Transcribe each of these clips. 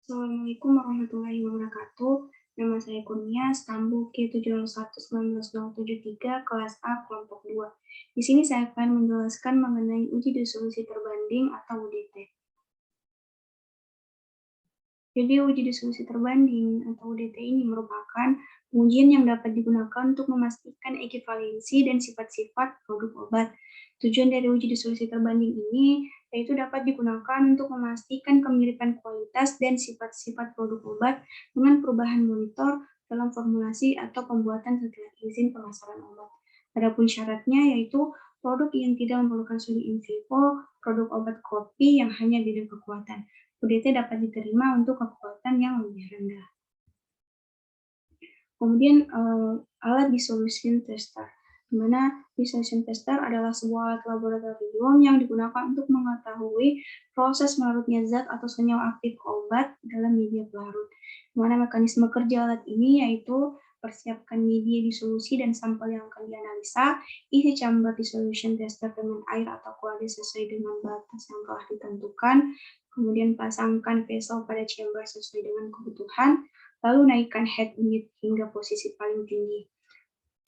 Assalamualaikum warahmatullahi wabarakatuh. Nama saya Kurnia, Stambu K7011973, kelas A, kelompok 2. Di sini saya akan menjelaskan mengenai uji distribusi terbanding atau UDT. Jadi uji distribusi terbanding atau UDT ini merupakan ujian yang dapat digunakan untuk memastikan ekivalensi dan sifat-sifat produk obat. Tujuan dari uji distribusi terbanding ini yaitu dapat digunakan untuk memastikan kemiripan kualitas dan sifat-sifat produk obat dengan perubahan monitor dalam formulasi atau pembuatan setelah izin pemasaran obat. Adapun syaratnya yaitu produk yang tidak memerlukan studi in vivo, produk obat kopi yang hanya beda kekuatan. UDT dapat diterima untuk kekuatan yang lebih rendah. Kemudian alat dissolution tester, di mana dissolution tester adalah sebuah alat laboratorium yang digunakan untuk mengetahui proses melarutnya zat atau senyawa aktif obat dalam media pelarut. Di mana mekanisme kerja alat ini yaitu persiapkan media disolusi dan sampel yang akan dianalisa, isi chamber dissolution tester dengan air atau kuali sesuai dengan batas yang telah ditentukan, kemudian pasangkan vessel pada chamber sesuai dengan kebutuhan, lalu naikkan head unit hingga posisi paling tinggi.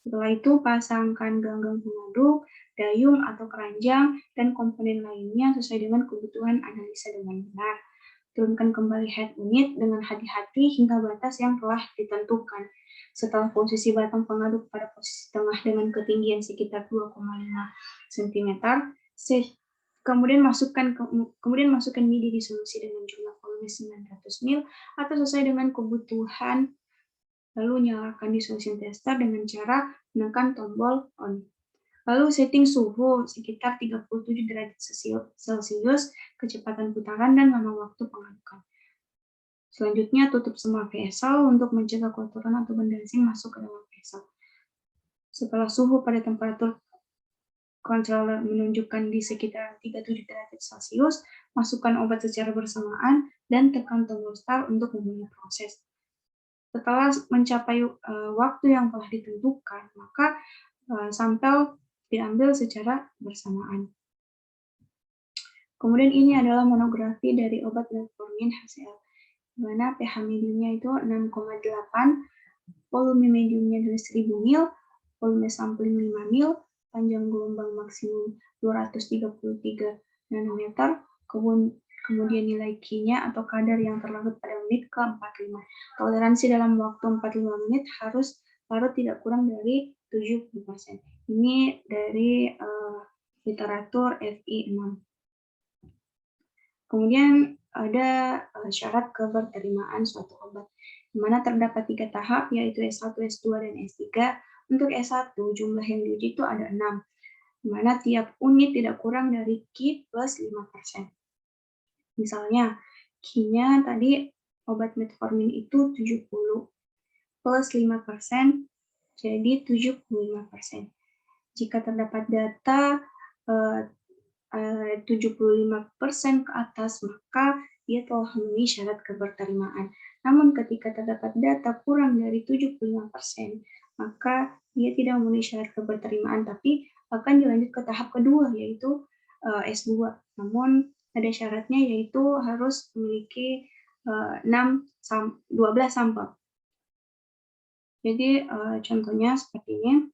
Setelah itu, pasangkan ganggang pengaduk, dayung atau keranjang, dan komponen lainnya sesuai dengan kebutuhan analisa dengan benar. Turunkan kembali head unit dengan hati-hati hingga batas yang telah ditentukan. Setelah posisi batang pengaduk pada posisi tengah dengan ketinggian sekitar 2,5 cm, kemudian masukkan midi disolusi dengan jumlah volume 900 ml atau sesuai dengan kebutuhan. Lalu nyalakan dissolution tester dengan cara menekan tombol on. Lalu setting suhu sekitar 37 derajat Celcius, kecepatan putaran, dan lama waktu pengadukan. Selanjutnya, tutup semua vessel untuk mencegah kotoran atau benda asing masuk ke dalam vessel. Setelah suhu pada temperatur controller menunjukkan di sekitar 37 derajat Celcius, masukkan obat secara bersamaan dan tekan tombol start untuk memulai proses. Setelah mencapai waktu yang telah ditentukan, maka sampel diambil secara bersamaan. Kemudian ini adalah monografi dari obat metformin HCl, di mana pH mediumnya itu 6,8, volume mediumnya dari 1000 ml, volume sampling 5 ml, panjang gelombang maksimum 233 nanometer, kemudian nilai Q-nya atau kadar yang terlarut pada menit ke-45. Toleransi dalam waktu 45 menit harus larut tidak kurang dari 70%. Ini dari literatur FI 6. Kemudian ada syarat keberterimaan suatu obat, di mana terdapat 3 tahap, yaitu S1, S2, dan S3. Untuk S1, jumlah yang diuji itu ada 6, di mana tiap unit tidak kurang dari Q plus 5%. Misalnya, Q-nya tadi obat metformin itu 70, plus 5%, jadi 75%. Jika terdapat data 75% ke atas, maka dia telah memenuhi syarat keberterimaan. Namun ketika terdapat data kurang dari 75%, maka dia tidak memenuhi syarat keberterimaan, tapi akan dilanjut ke tahap kedua, yaitu S2. Namun ada syaratnya, yaitu harus memiliki 12 sampel. Jadi contohnya seperti ini.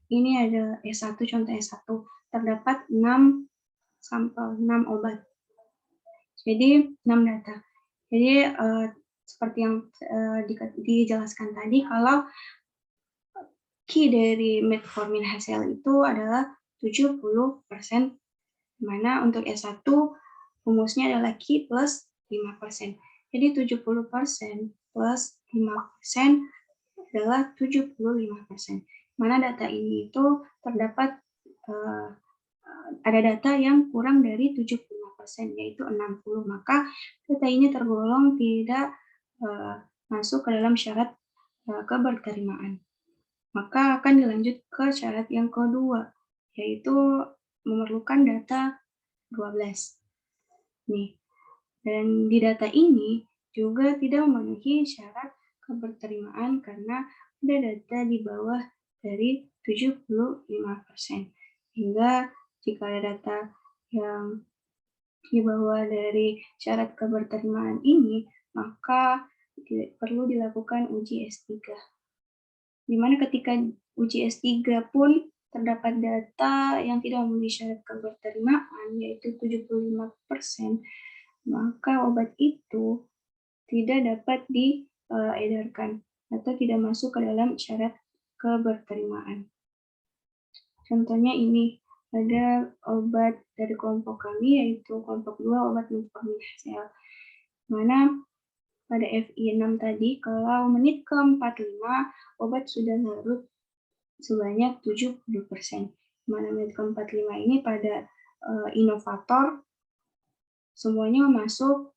Ini ada S1, contoh S1. Terdapat 6 sampel, 6 obat. Jadi 6 data. Jadi seperti yang dijelaskan tadi, kalau Q dari metformin HCl itu adalah 70%, di mana untuk S1 rumusnya adalah Q plus 5%. Jadi 70% plus 5% adalah 75%. Mana data ini itu terdapat ada data yang kurang dari 75%, yaitu 60. Maka data ini tergolong tidak masuk ke dalam syarat keberterimaan. Maka akan dilanjut ke syarat yang kedua, yaitu memerlukan data 12. Nih, dan di data ini juga tidak memenuhi syarat keberterimaan karena ada data di bawah dari 75%. Hingga jika ada data yang di bawah dari syarat keberterimaan ini, maka perlu dilakukan uji S3. Di mana ketika uji S3 pun terdapat data yang tidak memenuhi syarat keberterimaan, yaitu 75%, maka obat itu tidak dapat diedarkan atau tidak masuk ke dalam syarat keberterimaan. Contohnya ini, ada obat dari kelompok kami, yaitu kelompok 2, obat metformin HCl. Mana pada FI6 tadi, kalau menit ke-45, obat sudah larut sebanyak 70%. Mana menit ke-45 ini pada inovator, semuanya masuk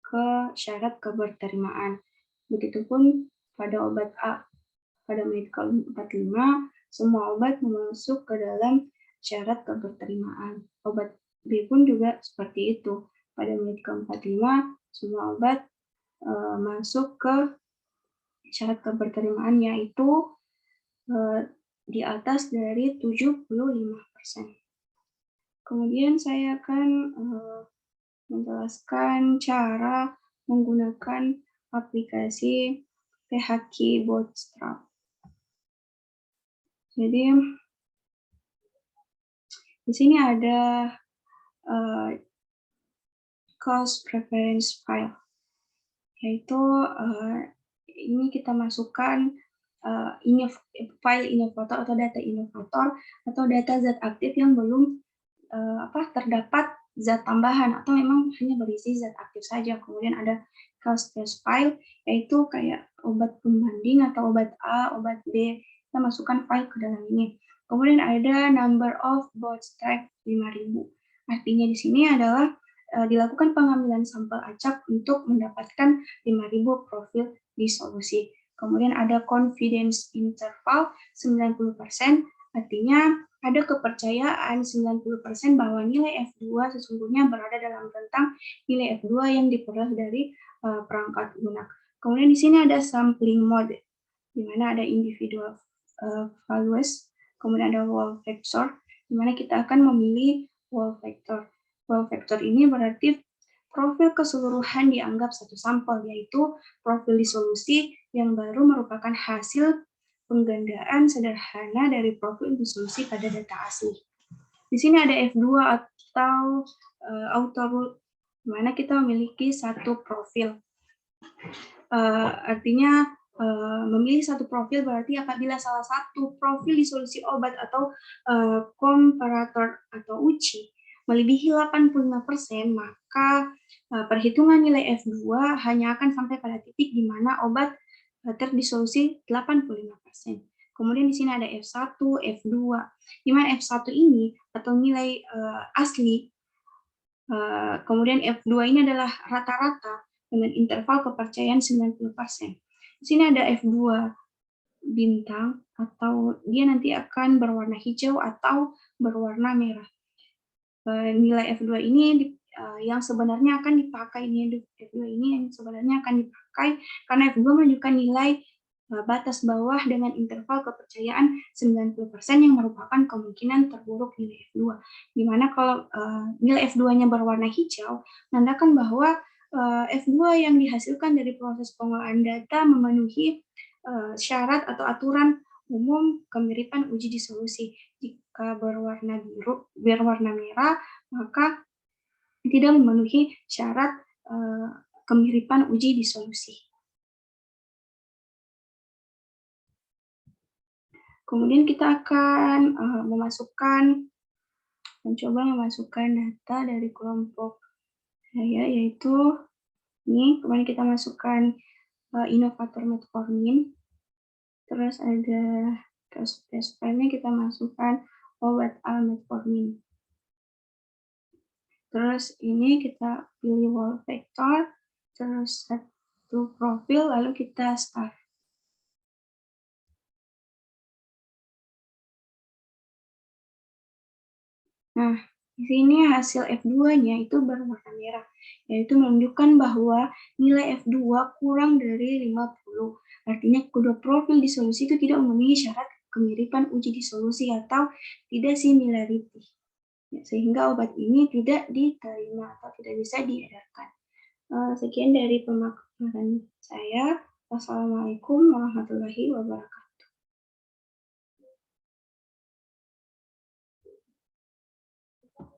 ke syarat keberterimaan. Begitupun pada obat A, pada menit ke-45, semua obat masuk ke dalam syarat keberterimaan. Obat B pun juga seperti itu. Pada menit ke-45, semua obat masuk ke syarat keberterimaan, yaitu di atas dari 75%. Kemudian saya akan menjelaskan cara menggunakan aplikasi PHQ Bootstrap. Jadi di sini ada cost preference file, yaitu ini kita masukkan file inovator atau data inovator atau data zat aktif yang belum terdapat zat tambahan atau memang hanya berisi zat aktif saja. Kemudian ada cost test file, yaitu kayak obat pembanding atau obat A, obat B, kita masukkan file ke dalam ini. Kemudian ada number of bootstrap 5.000. Artinya di sini adalah dilakukan pengambilan sampel acak untuk mendapatkan 5.000 profil disolusi. Kemudian ada confidence interval 90%, artinya ada kepercayaan 90% bahwa nilai F2 sesungguhnya berada dalam rentang nilai F2 yang diperoleh dari perangkat lunak. Kemudian di sini ada sampling mode, di mana ada individual values, kemudian ada wall vector, di mana kita akan memilih wall vector. Wall vector ini berarti profil keseluruhan dianggap satu sampel, yaitu profil disolusi yang baru merupakan hasil penggandaan sederhana dari profil disolusi pada data asli. Di sini ada F2 atau auto rule, di mana kita memiliki satu profil. Artinya memilih satu profil berarti apabila salah satu profil disolusi obat atau komparator atau uji melebihi 85%, maka perhitungan nilai F2 hanya akan sampai pada titik di mana obat terdisolusi 85%. Kemudian di sini ada F1, F2. Di mana F1 ini atau nilai asli, kemudian F2 ini adalah rata-rata dengan interval kepercayaan 90%. Di sini ada F2 bintang atau dia nanti akan berwarna hijau atau berwarna merah. Nilai F2 ini yang sebenarnya akan dipakai, F2 ini yang sebenarnya akan dipakai karena F2 menunjukkan nilai batas bawah dengan interval kepercayaan 90% yang merupakan kemungkinan terburuk nilai F2. Dimana kalau nilai F2-nya berwarna hijau, menandakan bahwa F2 yang dihasilkan dari proses pengolahan data memenuhi syarat atau aturan umum kemiripan uji disolusi. Jika berwarna merah, maka tidak memenuhi syarat kemiripan uji disolusi. Kemudian kita akan mencoba memasukkan data dari kelompok saya, yaitu ini. Kemudian kita masukkan inovator metformin. Terus ada test file-nya kita masukkan obat A metformin. Terus ini kita pilih wall vector, terus satu profil, lalu kita start. Nah, di sini hasil F2-nya itu berwarna merah, yaitu menunjukkan bahwa nilai F2 kurang dari 50. Artinya kedua profil disolusi itu tidak memenuhi syarat kemiripan uji disolusi atau tidak similarity. ya, sehingga obat ini tidak diterima atau tidak bisa diedarkan. Sekian dari pemaparan saya. Wassalamualaikum warahmatullahi wabarakatuh.